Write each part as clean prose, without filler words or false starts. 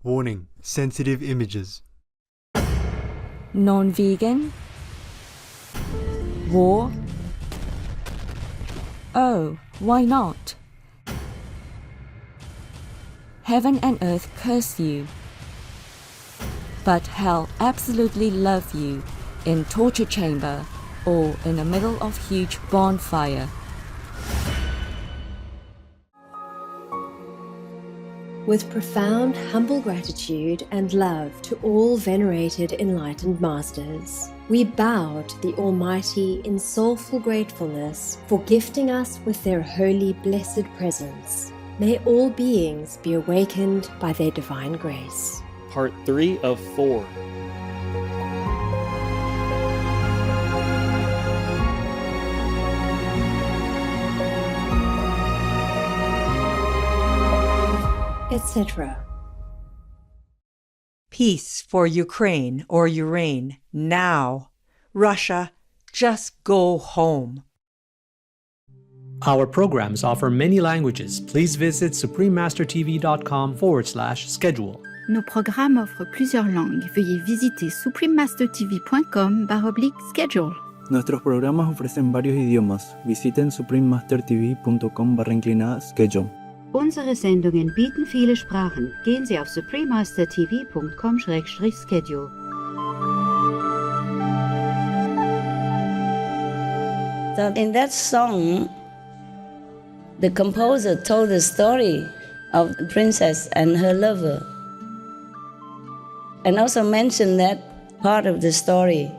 Warning: sensitive images. Non-vegan? War? Oh, why not? Heaven and earth curse you, but hell absolutely love you in torture chamber or in the middle of huge bonfire. With profound, humble gratitude and love to all venerated enlightened masters, we bow to the Almighty in soulful gratefulness for gifting us with their holy, blessed presence. May all beings be awakened by their divine grace. Part 3 of 4. Etc. Peace for Ukraine or Urane, now. Russia, just go home. Our programs offer many languages. Please visit suprememastertv.com/schedule. Nos programmes offrent plusieurs langues. Veuillez visiter suprememastertv.com/schedule. Nuestros programas ofrecen varios idiomas. Visiten suprememastertv.com/schedule. Unsere Sendungen bieten viele Sprachen. Gehen Sie auf suprememastertv.com/schedule. So in that song, the composer told the story of the princess and her lover, and also mentioned that part of the story.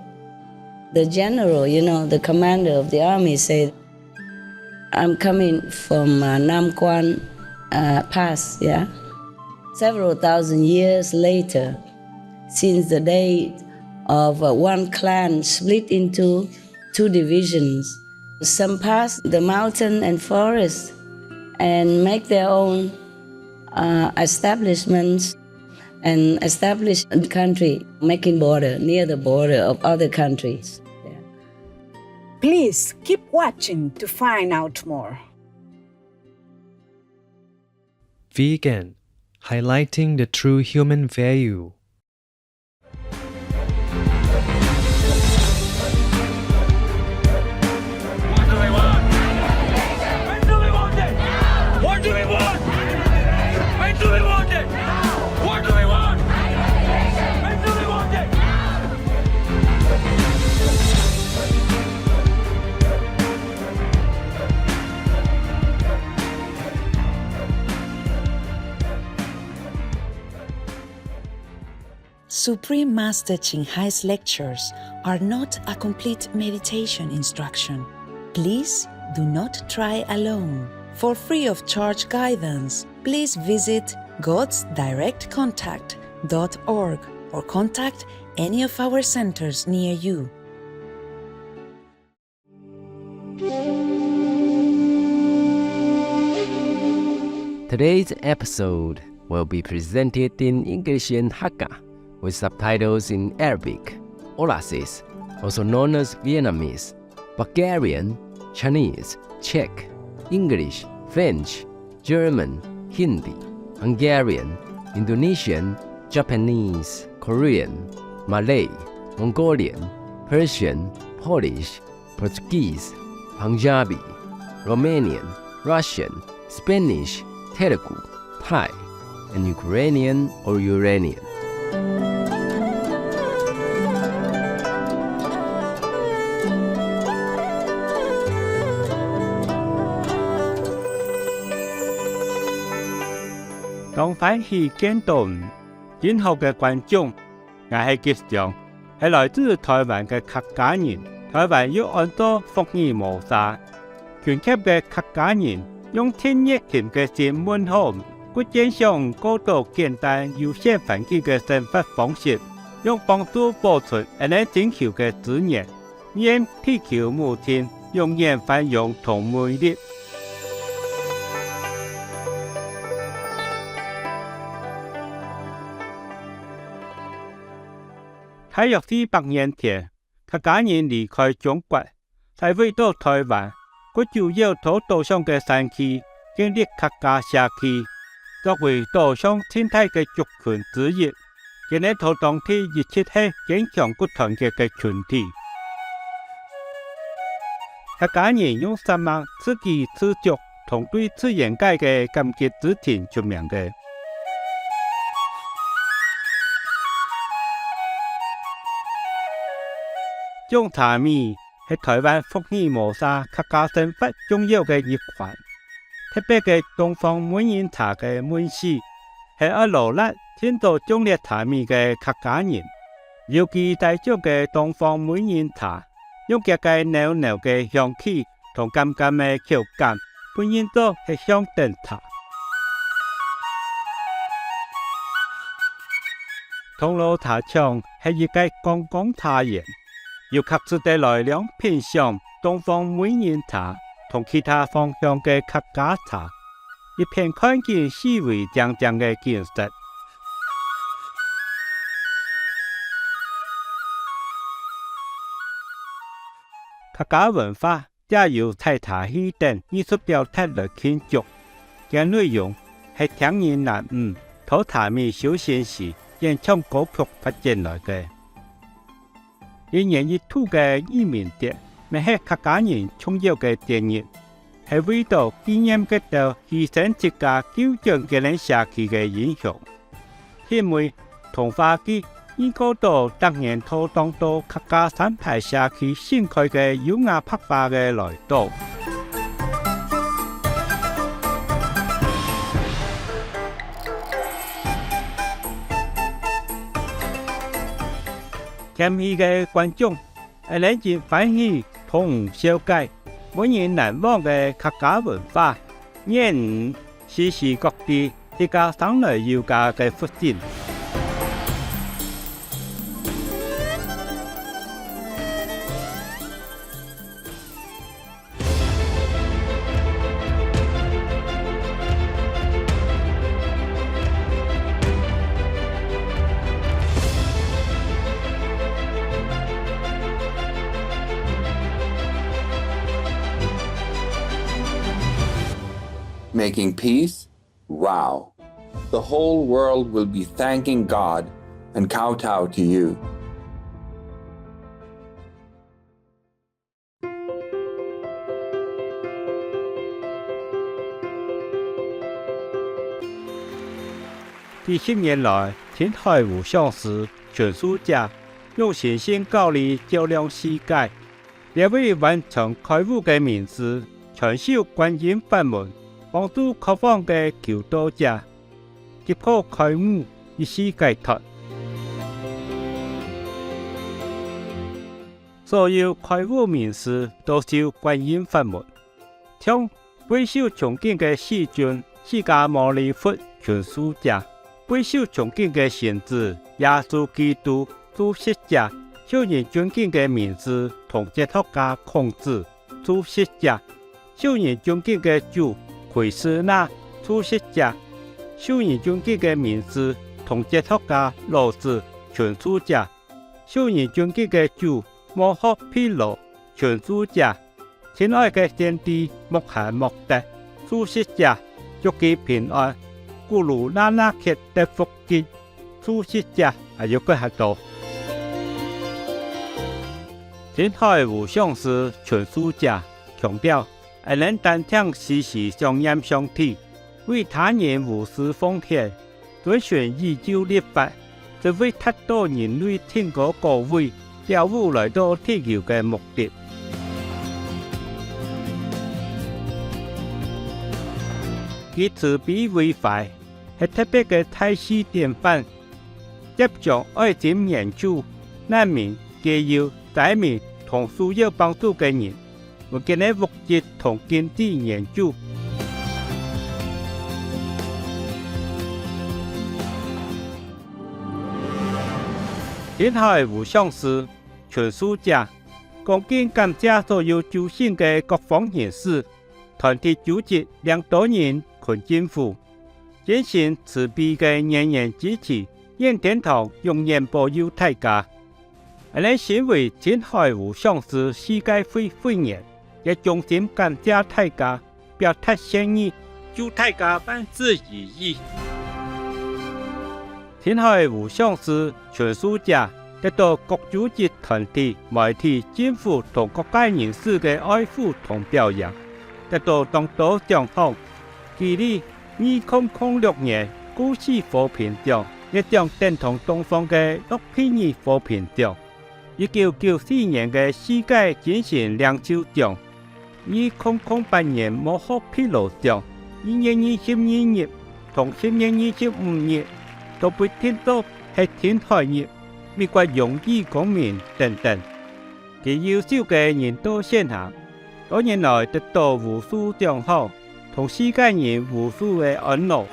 The general, the commander of the army said, I'm coming from Nam Quan Pass, several thousand years later, since the day of one clan split into two divisions. Some pass the mountain and forest and make their own establishments and establish a country, making border, near the border of other countries. Please keep watching to find out more. Vegan, highlighting the true human value. Supreme Master Ching Hai's lectures are not a complete meditation instruction. Please do not try alone. For free of charge guidance, please visit godsdirectcontact.org or contact any of our centers near you. Today's episode will be presented in English and Hakka, with subtitles in Arabic, Olasis, also known as Vietnamese, Bulgarian, Chinese, Czech, English, French, German, Hindi, Hungarian, Indonesian, Japanese, Korean, Malay, Mongolian, Persian, Polish, Portuguese, Punjabi, Romanian, Russian, Spanish, Telugu, Thai, and Ukrainian or Uranian.當反戲見到今後嘅觀眾，我係吉祥，係來自台灣嘅客家人。台灣有很多福爾摩沙，全級嘅客家人用天熱甜嘅新聞號，佢正常高度簡單有些環境嘅生活方式，用幫助保存一啲整球嘅資源，讓地球母親永遠繁榮同美麗。喺約400年前，客家人離開中國，才回到台灣。佢主要到島上嘅山區，建立客家社區。作為島上生態嘅族群之一，佢哋同當地一直係堅強不團結嘅群體。客家人用3萬自給自足同對自然界嘅感激之情出名嘅。種茶米係台灣福爾摩沙客家生活重要嘅一環，特別嘅東方滿園茶嘅門市係阿羅勒天道種列茶米嘅客家人，尤其大眾嘅東方滿園茶，用極嘅濃濃嘅香氣同甘甘嘅口感，本應做係香燈茶。銅鑼茶廠係一個觀光茶園。由客自帶來兩品嘗東方滿園茶同其他方向嘅客家茶，一片看見細微長長嘅景色。客家文化也由採茶戲等藝術表達來慶祝，嘅內容係聽人南討茶米修仙時演唱歌曲發展來嘅。1年1度嘅移民節，咪係客家人重要嘅節日，係為咗紀念嗰度犧牲自家救援嘅人社區嘅英雄。因為童話劇依個到當年拖當到客家山牌社區新開嘅優雅拍法嘅來到。參與嘅觀眾係嚟自歡喜同小解，滿人難忘嘅客家文化，讓時時各地一家上來遊家嘅福星。Making peace? Wow. The whole world will be thanking God and kowtow to you.幾十年來，天台無上師全書家用信心教理照亮世界，列位完成開悟嘅名師，傳授觀音法門。幫助渴望嘅求道者，結果開悟一世解脫。所有開悟名師都修觀音法門，像背受崇敬嘅世尊釋迦牟尼佛全書者，背受崇敬嘅先知耶穌基督主釋者，受人尊敬嘅名師同哲學家孔子主釋者，受人尊敬嘅主奎師那主釋者，受人尊敬嘅名師同哲學家老子全書者，受人尊敬嘅主摩訶毗羅全書者，親愛嘅先帝穆罕默德主釋者，祝其平安，古魯那納克德福吉主釋者，還有個很多。天台無上師全書者強調，能單聽時時相驗相體，為他人無私奉獻，遵循宇宙律法，是為達到人類天國高位、了悟來到地球嘅目的。佢慈悲為懷，係特別嘅大師典範，接種愛心援助難民、解憂災民同需要幫助嘅人。我見你物質同經濟援助，天台無上師全書者，恭敬感謝所有救星嘅各方人士，團體組織2多年群政府，真心慈悲嘅人人支持，願天堂永遠保佑大家。你身為天台無上師世界會會員，也衷心感謝大家，表達善意，祝大家万事如意。天下的互相是全书者得到各组织团体、媒体、政府同各界人士的爱护同表扬，得到当多奖项。其里2006年古世和平奖，一奖等同东方的诺贝尔和平奖。1994年的世界精神領袖獎，2008年魔學披露獎，2022年同2025年都被聽到係天台日、美國榮譽公民等等。其優秀嘅人道現象，多年來得到無數獎項，同世界人無數嘅安樂。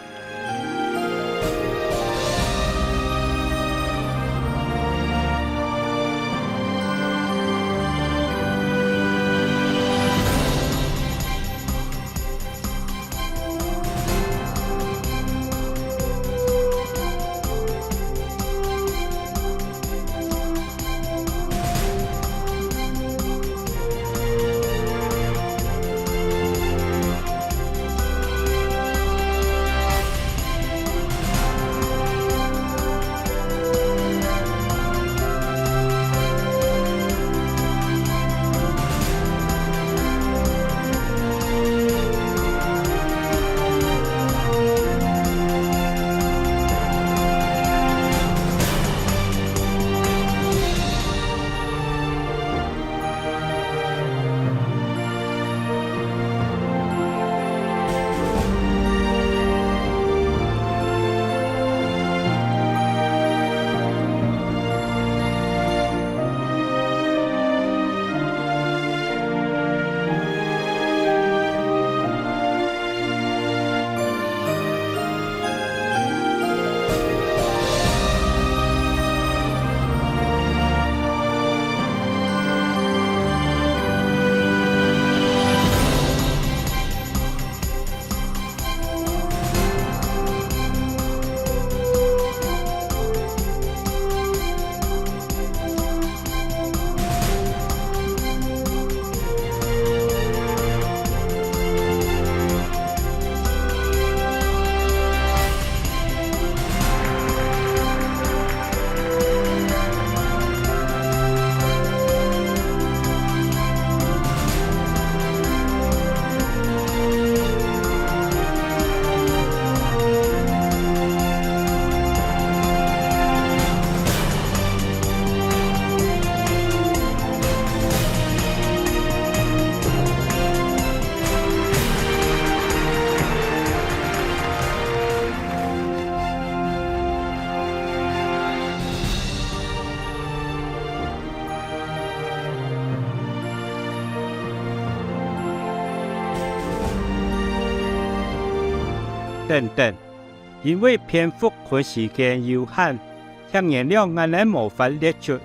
等等，因為篇幅和時間有限，向原諒我哋無法列出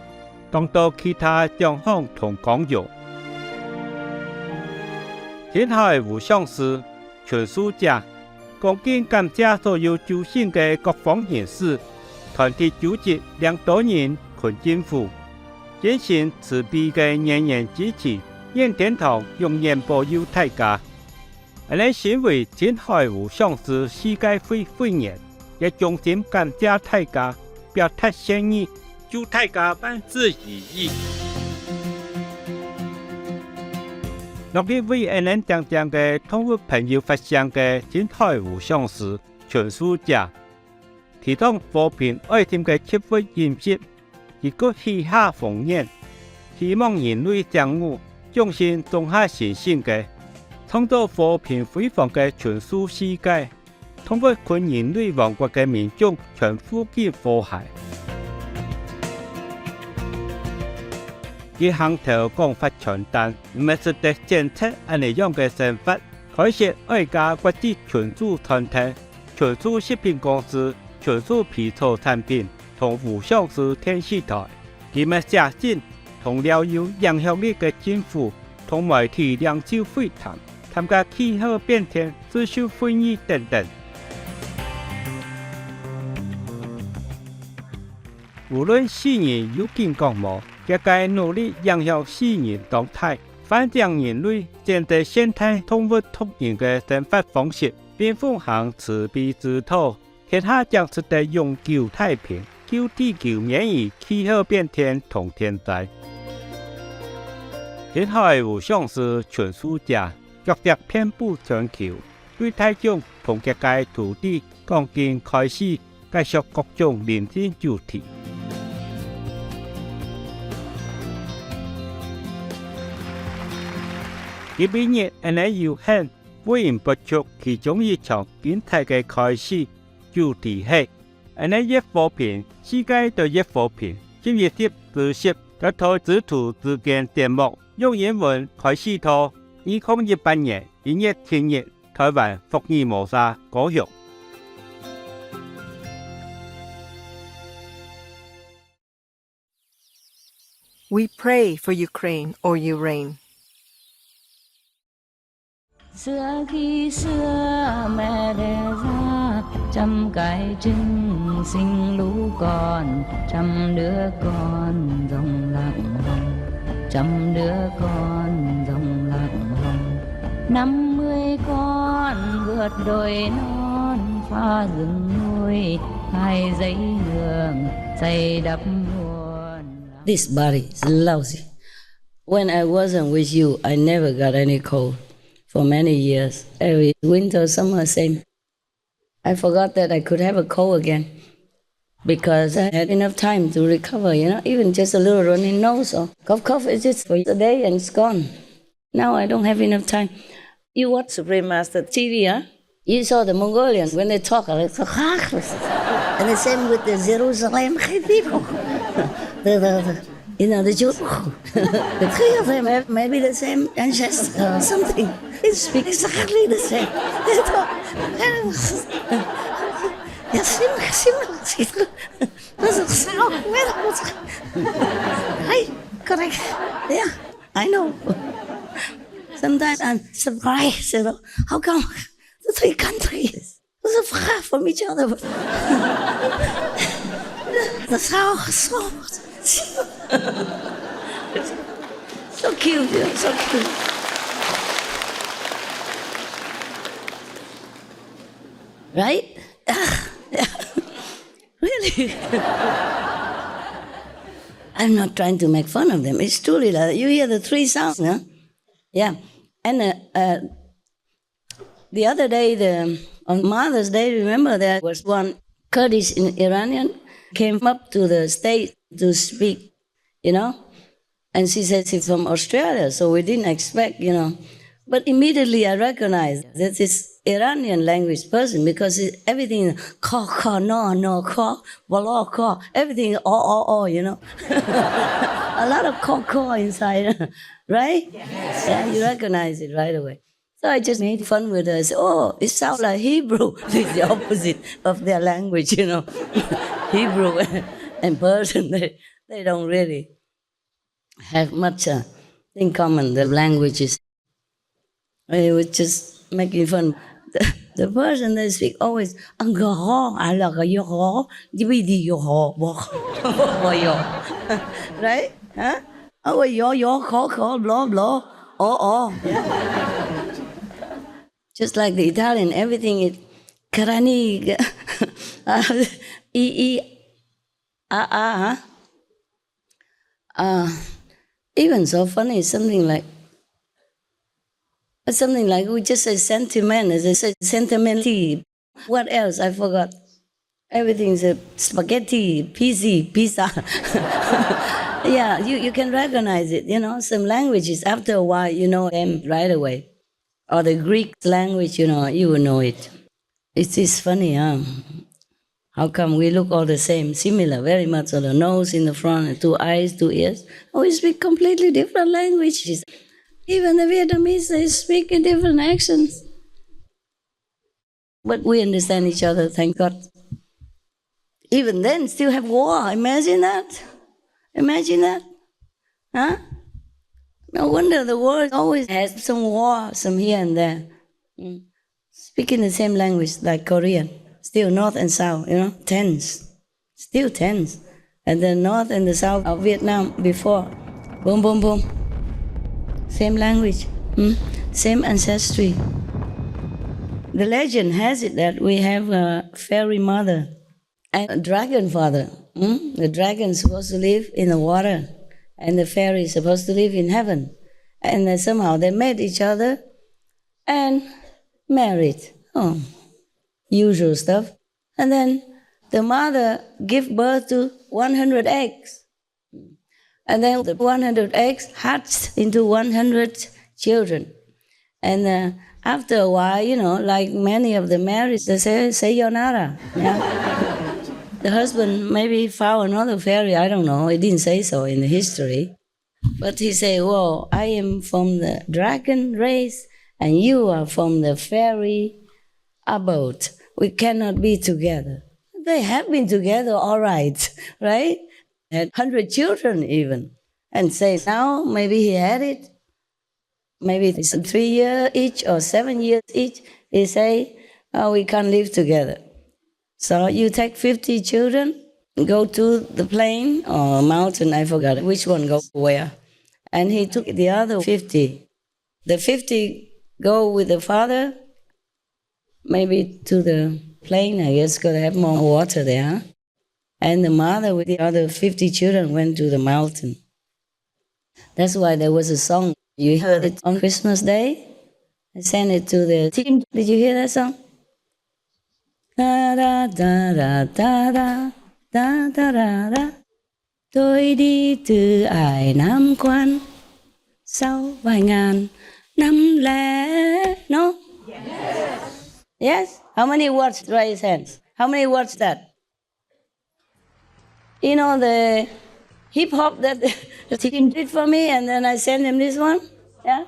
當到其他獎項同講座。天下嘅互相是全書者，恭敬感謝所有助信嘅各方人士、團體組織、領導人和政府，堅信慈悲嘅人人支持，願天堂永遠保佑大家。我哋身為天下互相是世界會會員，也衷心感謝大家，表達善意，祝大家萬事如意。落去為我哋講講嘅動物朋友發生嘅天下互相是全書者，提倡和平愛心嘅七位原則，一個許下宏願，希望人類相互相信種下信心嘅。創造和平輝煌嘅全書世界，通過全人類王國嘅民眾全福建和諧。佢行頭講法傳單，唔係實際政策係呢樣嘅想法，開設外加國際全書團體、全書食品公司、全書皮草產品同互相是電視台。佢們寫信同了有影響力嘅政府同媒體領袖會談。參加氣候變遷自修會議等等。無論世人有見講無，皆該努力影響世人動態，反正人類現在現代動物同人嘅生活方式，并奉行慈悲之道，天下将是得永久太平，救地球免于气候变天同天灾。天下的无上师全书家，脚踏遍布全球，对大众同各界土地讲经开始，介绍各种人生主题。今日人哋有限，會員不足，其中一場變態嘅開始，主題係人哋越和平，世界就越和平。今日10一套指圖之間節目，用英文開始套2018年1月7日，台灣福爾摩沙高雄。We pray for Ukraine or Ukraine. Xưa khi xưa mẹ đẻ ra 100 cái trứng sinh lũ con, 100 đứa con rồng lạc hồng, 100 đứa con rồng lạc hồng, 50 con vượt đồi non, phá rừng núi, hai dãy đường xây đắp nguồn. This body is lousy. When I wasn't with you, I never got any cold. For many years, every winter, summer, same. I forgot that I could have a cold again because I had enough time to recover, even just a little running nose or cough is just for a day and it's gone. Now I don't have enough time. You watch Supreme Master TV, huh? You saw the Mongolians, when they talk, and the same with the Jerusalem people. The Jews, the three of them have maybe the same ancestor or something. They speak exactly the same. They talk. Right? Correct. Yeah, I know. Sometimes I'm surprised, how come the three countries are so far from each other? The south, so cute, so cute. Right? Yeah. Really? I'm not trying to make fun of them. It's truly like you hear the three sounds, huh? Yeah. And the other day, on Mother's Day, remember there was one Kurdish Iranian came up to the stage to speak, and she said she's from Australia, so we didn't expect, But immediately I recognized that this Iranian language person because everything ka, no, ka, wala, ka, everything oh, A lot of ka inside, right? Yes. Yeah, you recognize it right away. So I just made fun with her. I said, it sounds like Hebrew. It's the opposite of their language, Hebrew and Persian, they don't really have much in common, the languages. I was just making fun. The Persian, they speak always, right? Huh? Blah, blah. Yeah. Just like the Italian, everything is karani, even so funny, something like we just say sentiment, it's a sentimental. What else? I forgot. Everything's a spaghetti, pizza. Yeah, you can recognize it, Some languages, after a while, you know them right away. Or the Greek language, you will know it. It is funny, huh? How come we look all the same, similar, very much, or the nose in the front, and 2 eyes, 2 ears? We speak completely different languages. Even the Vietnamese, they speak in different accents. But we understand each other, thank God. Even then, still have war. Imagine that. Imagine that. Huh? No wonder the world always has some war, some here and there. Speaking the same language like Korean. Still north and south, tense. Still tense. And the north and the south of Vietnam before. Boom, boom, boom. Same language. Same ancestry. The legend has it that we have a fairy mother and a dragon father. The dragon is supposed to live in the water, and the fairy is supposed to live in heaven. And somehow they met each other and married. Oh, usual stuff. And then the mother gave birth to 100 eggs. And then the 100 eggs hatched into 100 children. And after a while, like many of the marriages, they say sayonara. Yeah? The husband maybe found another fairy, I don't know. It didn't say so in the history. But he said, well, I am from the dragon race and you are from the fairy abode. We cannot be together. They have been together, all right? Had 100 children even. And say now maybe he had it. Maybe it's 3 years each or 7 years each. They say, oh, we can't live together. So you take 50 children, go to the plain or mountain, I forgot which one goes where. And he took the other 50. The 50 go with the father, maybe to the plain, I guess, because they have more water there. And the mother with the other 50 children went to the mountain. That's why there was a song. You heard it on Christmas Day? I sent it to the team. Did you hear that song? Da da da da da da da da da da. Tôi đi từ ải Nam Quan sau vài ngàn năm lẻ. No? Yes? How many words? Raise hands. How many words that? You know the hip-hop that the team did for me, and then I sent him this one? Yeah?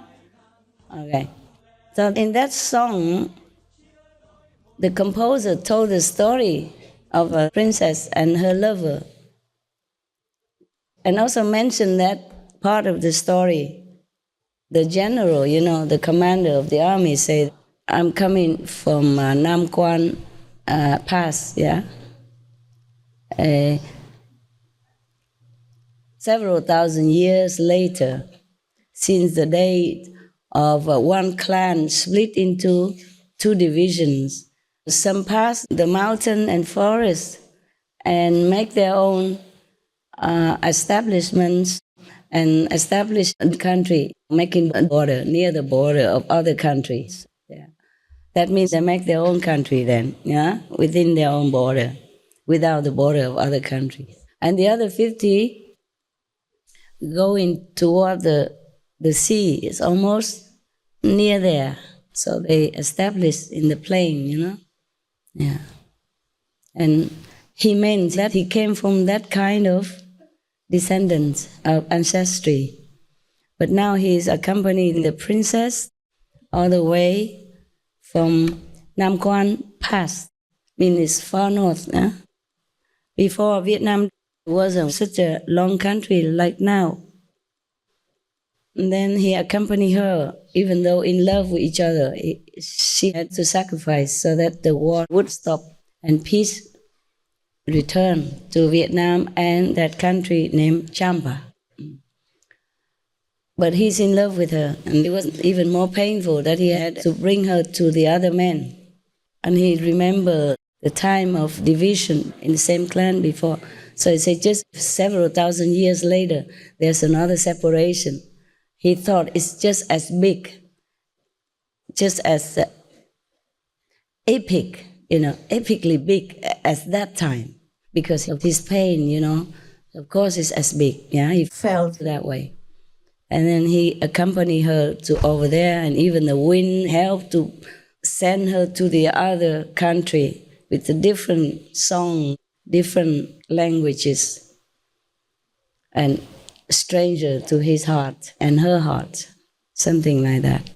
Okay. So in that song, the composer told the story of a princess and her lover. And also mentioned that part of the story. The general, the commander of the army said, I'm coming from Nam Quan Pass, yeah? Several thousand years later, since the day of one clan split into two divisions, some pass the mountain and forest and make their own establishments and establish a country, making a border, near the border of other countries. Yeah. That means they make their own country then, yeah, within their own border, without the border of other countries. And the other 50 going toward the sea. It's almost near there. So they established in the plain, Yeah. And he meant that he came from that kind of descendants of ancestry. But now he is accompanying the princess all the way from Nam Quan Pass, means it's far north. Before Vietnam wasn't such a long country like now. And then he accompanied her, even though in love with each other. She had to sacrifice so that the war would stop and peace return to Vietnam and that country named Champa. But he's in love with her, and it was even more painful that he had to bring her to the other men. And he remembered the time of division in the same clan before. So he said just several thousand years later, there's another separation. He thought it's just as big, just as epic, epically big as that time. Because of his pain, of course it's as big. Yeah, he felt that way. And then he accompanied her to over there, and even the wind helped to send her to the other country with a different song, different languages, and stranger to his heart and her heart, something like that.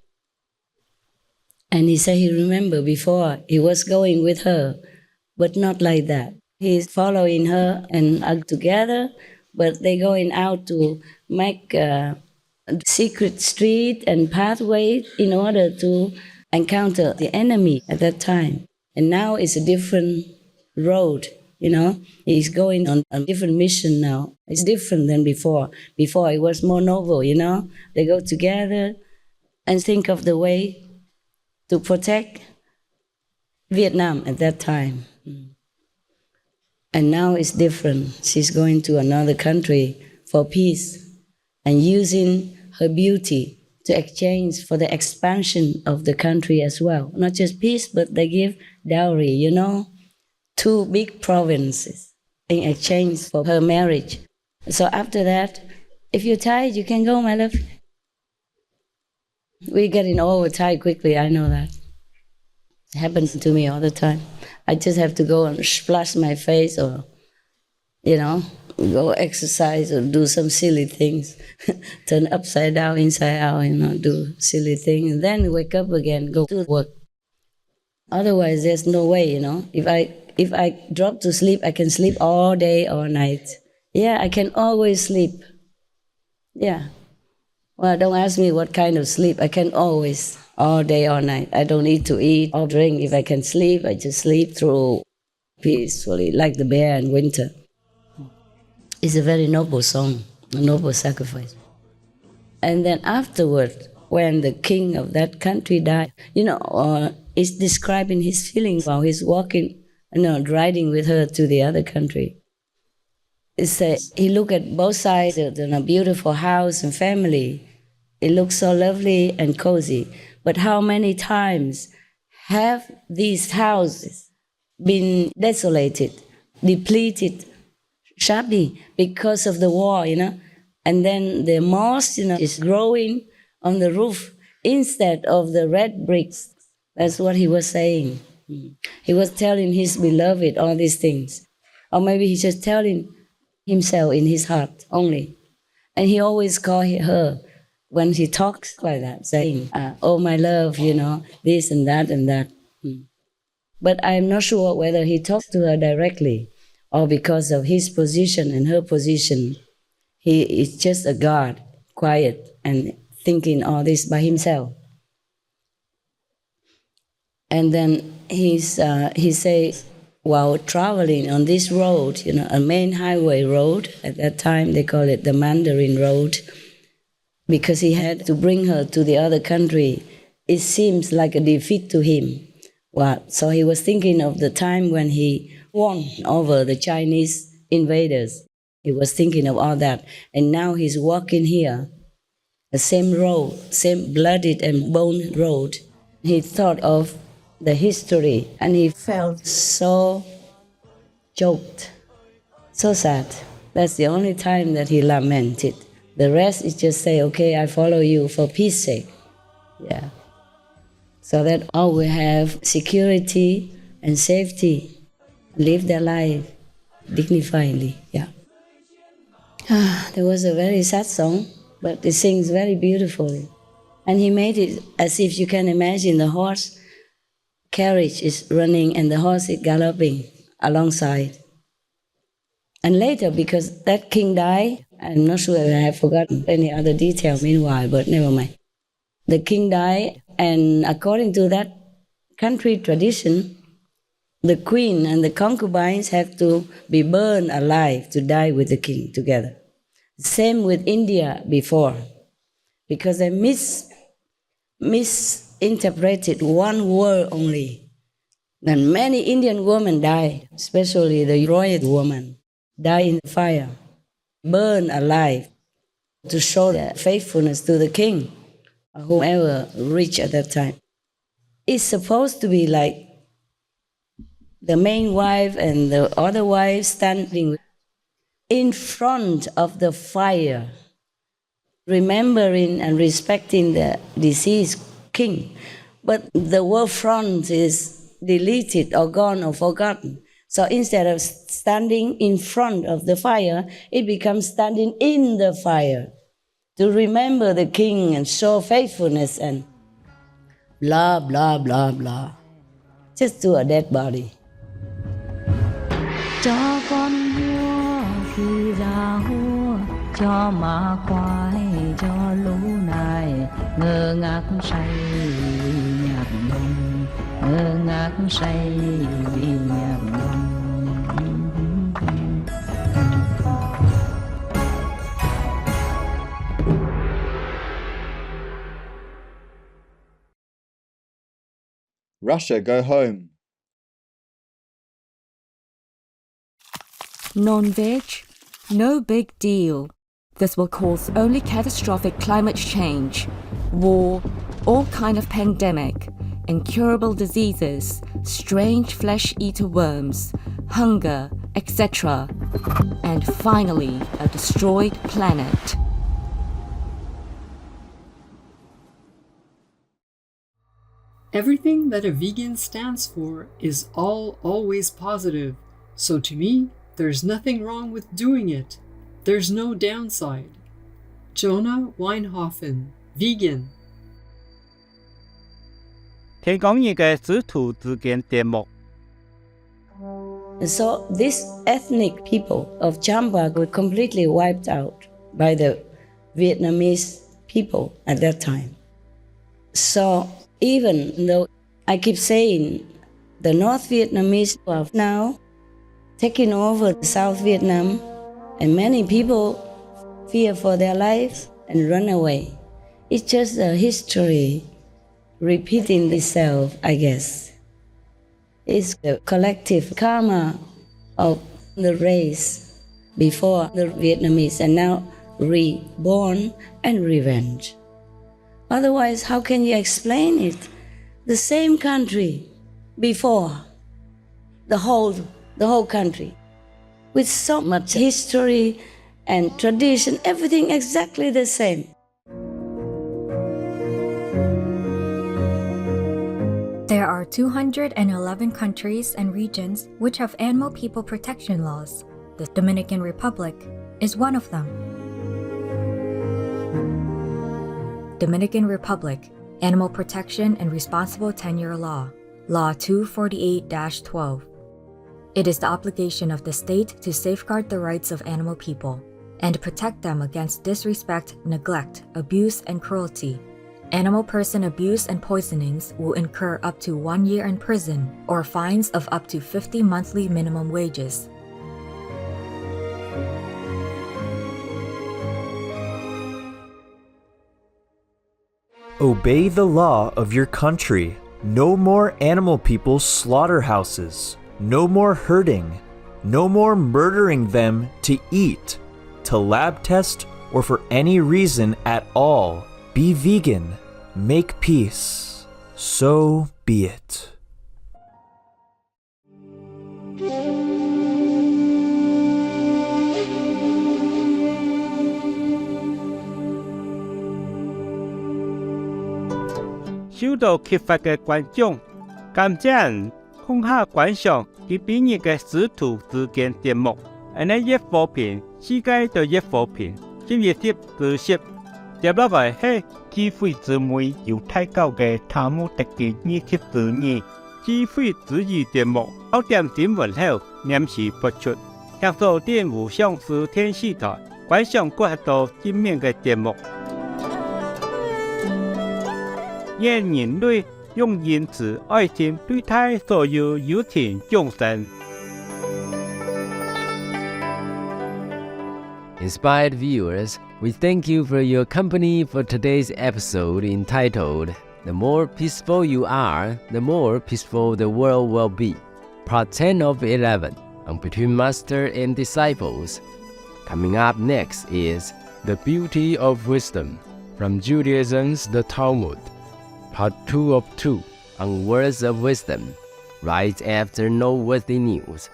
And he said he remembered before he was going with her, but not like that. He's following her and are together, but they're going out to make a secret street and pathway in order to encounter the enemy at that time. And now it's a different road, He's going on a different mission now. It's different than before. Before it was more noble, They go together and think of the way to protect Vietnam at that time. And now it's different. She's going to another country for peace and using her beauty to exchange for the expansion of the country as well. Not just peace, but they give dowry, 2 big provinces in exchange for her marriage. So after that, if you're tired, you can go, my love. We're getting overtired quickly, I know that. It happens to me all the time. I just have to go and splash my face or, go exercise or do some silly things. Turn upside down, inside out, do silly things. And then wake up again, go to work. Otherwise, there's no way, If I drop to sleep, I can sleep all day, all night. Yeah, I can always sleep. Yeah. Well, don't ask me what kind of sleep. I can always, all day, all night. I don't need to eat or drink. If I can sleep, I just sleep through peacefully, like the bear in winter. It's a very noble song, a noble sacrifice. And then afterward, when the king of that country died, it's describing his feelings while he's walking, riding with her to the other country. It says he looked at both sides of a beautiful house and family. It looks so lovely and cozy. But how many times have these houses been desolated, depleted, shabby because of the war, And then the moss, is growing on the roof instead of the red bricks. That's what he was saying. He was telling his beloved all these things. Or maybe he's just telling himself in his heart only. And he always called her when he talks like that, saying, oh, my love, this and that and that. But I'm not sure whether he talked to her directly or because of his position and her position. He is just a God, quiet and thinking all this by himself. And then he says, while traveling on this road, a main highway road, at that time they call it the Mandarin Road, because he had to bring her to the other country, it seems like a defeat to him. So he was thinking of the time when he won over the Chinese invaders. He was thinking of all that. And now he's walking here, the same road, same blooded and bone road. He thought of the history and he felt so choked, so sad. That's the only time that he lamented. The rest is just say, okay, I follow you for peace sake. Yeah. So that all will have security and safety, live their life dignifiedly. Yeah. There was a very sad song, but it sings very beautifully. And he made it as if you can imagine the horse carriage is running and the horse is galloping alongside. And later, because that king died, I'm not sure if I have forgotten any other detail meanwhile, but never mind. The king died, and according to that country tradition, the queen and the concubines have to be burned alive to die with the king together. Same with India before, because they misinterpreted one word only. Then many Indian women died, especially the royal woman, died in the fire, burned alive to show their faithfulness to the king, or whoever rich at that time. It's supposed to be like the main wife and the other wife standing in front of the fire, remembering and respecting the deceased king. But the word front is deleted or gone or forgotten. So instead of standing in front of the fire, it becomes standing in the fire to remember the king and show faithfulness and blah, blah, blah, blah. Just to a dead body. Cho con mua khi ra hua, cho má khoai, cho lũ này ngơ ngác say nhạc nồng, ngơ ngác say nhạc nồng. Russia, go home. Non-veg? No big deal. This will cause only catastrophic climate change, war, all kind of pandemic, incurable diseases, strange flesh-eater worms, hunger, etc. And finally, a destroyed planet. Everything that a vegan stands for is always positive. So to me, there's nothing wrong with doing it. There's no downside. Jonah Weinhofen, vegan. 聽講嘢嘅使徒之間節目。 And so these ethnic people of Champa were completely wiped out by the Vietnamese people at that time. So even though I keep saying the North Vietnamese are now taking over South Vietnam, and many people fear for their lives and run away. It's just a history repeating itself, I guess. It's the collective karma of the race before the Vietnamese and now reborn and revenge. Otherwise, how can you explain it? The same country before, the whole country, with so much history and tradition, everything exactly the same. There are 211 countries and regions which have animal people protection laws. The Dominican Republic is one of them. Dominican Republic, Animal Protection and Responsible Tenure Law, Law 248-12. It is the obligation of the state to safeguard the rights of animal people and protect them against disrespect, neglect, abuse, and cruelty. Animal person abuse and poisonings will incur up to 1 year in prison or fines of up to 50 monthly minimum wages. Obey the law of your country. No more animal people slaughterhouses. No more hurting. No more murdering them to eat, to lab test, or for any reason at all. Be vegan. Make peace. So be it.收到揭發嘅觀眾，感謝空下觀賞佢俾你嘅使徒之間節目，而呢一貨片，世界對一貨片，10月10至10。接落來係智慧姊妹猶太教嘅塔木特嘅24年智慧之語節目，6點新聞後臨時播出。享受電無上師天使台觀賞過多正面嘅節目。願人類用仁慈愛心對待所有有情眾生。Inspired viewers, we thank you for your company for today's episode entitled The More Peaceful You Are, the More Peaceful the World Will Be, Part 10 of 11 on Between Master and Disciples. Coming up next is The Beauty of Wisdom from Judaism's The Talmud, Part 2 of 2 on Words of Wisdom, right after noteworthy news.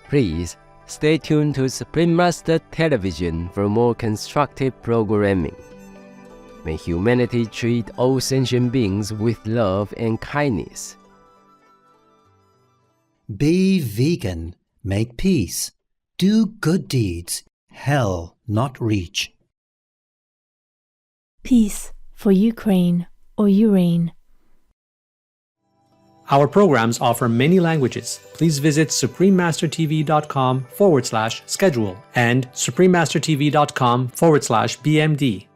Please stay tuned to Supreme Master Television for more constructive programming. May humanity treat all sentient beings with love and kindness. Be vegan. Make peace. Do good deeds. Hell not reach. Peace for Ukraine or Ukraine. Our programs offer many languages. Please visit suprememastertv.com/schedule and suprememastertv.com/BMD.